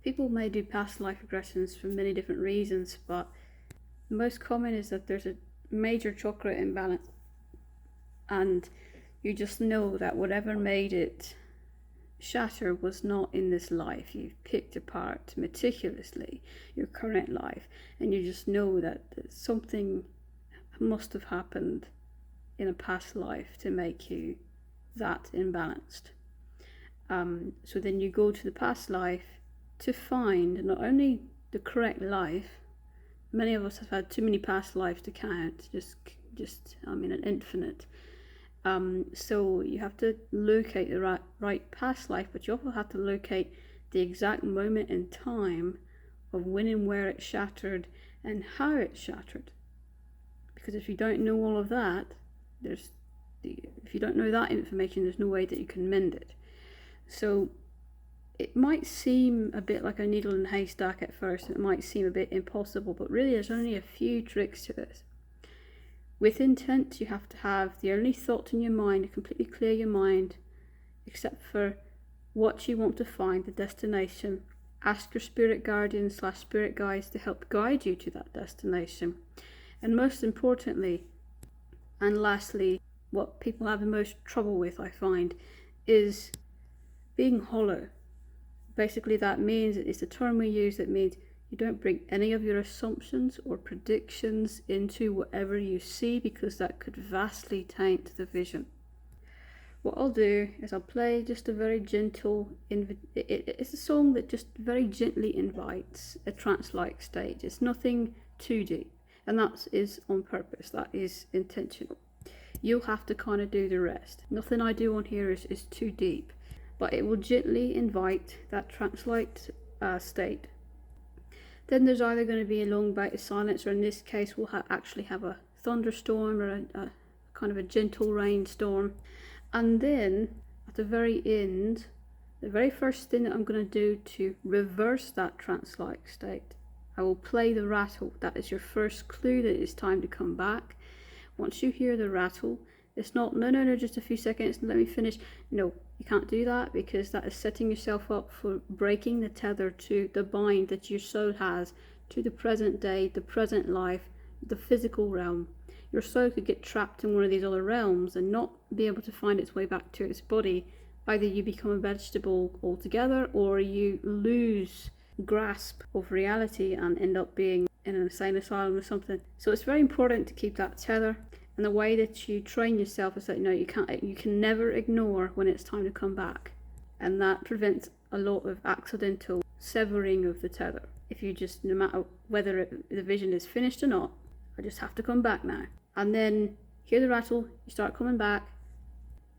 People may do past life regressions for many different reasons, but the most common is that there's a major chakra imbalance, and you just know that whatever made it shatter was not in this life. You've picked apart meticulously your current life, and you just know that something must have happened in a past life to make you that imbalanced. So then you go to the past life to find not only the correct life. Many of us have had too many past lives to count, an infinite. So you have to locate the right past life, but you also have to locate the exact moment in time of when and where it shattered and how it shattered. Because if you don't know all of that, if you don't know that information, there's no way that you can mend it. So it might seem a bit like a needle in a haystack at first, and it might seem a bit impossible, but really there's only a few tricks to this. With intent, you have to have the only thought in your mind, completely clear your mind, except for what you want to find, the destination. Ask your spirit guardians / spirit guides to help guide you to that destination. And most importantly, and lastly, what people have the most trouble with, I find, is being hollow. Basically, that means, it's a term we use that means you don't bring any of your assumptions or predictions into whatever you see, because that could vastly taint the vision. What I'll do is I'll play just a very gentle, it's a song that just very gently invites a trance-like state. It's nothing too deep, and that is on purpose, that is intentional. You'll have to kind of do the rest. Nothing I do on here is too deep, but it will gently invite that trance-like state. Then there's either going to be a long bout of silence, or in this case we'll actually have a thunderstorm or a kind of a gentle rainstorm. And then at the very end, the very first thing that I'm going to do to reverse that trance-like state, I will play the rattle. That is your first clue that it's time to come back. Once you hear the rattle, it's not, no, just a few seconds, let me finish. No, you can't do that, because that is setting yourself up for breaking the tether to the bind that your soul has to the present day, the present life, the physical realm. Your soul could get trapped in one of these other realms and not be able to find its way back to its body. Either you become a vegetable altogether, or you lose grasp of reality and end up being in an insane asylum or something. So it's very important to keep that tether. And the way that you train yourself is that you can never ignore when it's time to come back. And that prevents a lot of accidental severing of the tether. If you just, no matter whether the vision is finished or not, I just have to come back now. And then hear the rattle, you start coming back.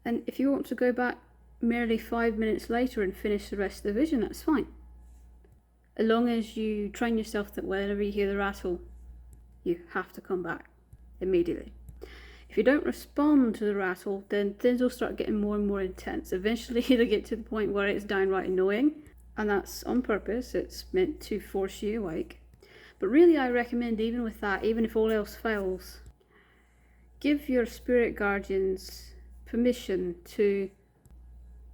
And if you want to go back merely 5 minutes later and finish the rest of the vision, that's fine. As long as you train yourself that whenever you hear the rattle, you have to come back immediately. If you don't respond to the rattle, then things will start getting more and more intense. Eventually it'll get to the point where it's downright annoying, and that's on purpose. It's meant to force you awake. But really, I recommend, even with that, even if all else fails, give your spirit guardians permission to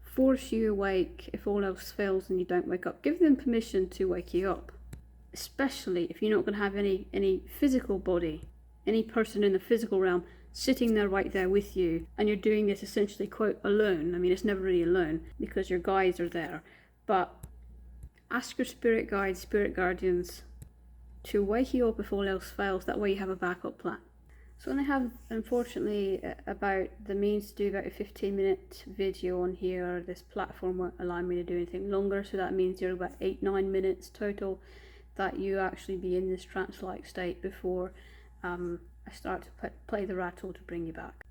force you awake if all else fails and you don't wake up. Give them permission to wake you up, especially if you're not going to have any physical body, any person in the physical realm sitting there right there with you, and you're doing this essentially, quote, alone. I mean, it's never really alone because your guides are there, but ask your spirit guides, spirit guardians to wake you up if all else fails. That way you have a backup plan. So I have, unfortunately, about the means to do about a 15-minute video on here. This platform won't allow me to do anything longer, so that means you're about 8-9 minutes total that you actually be in this trance-like state before I start to play the rattle to bring you back.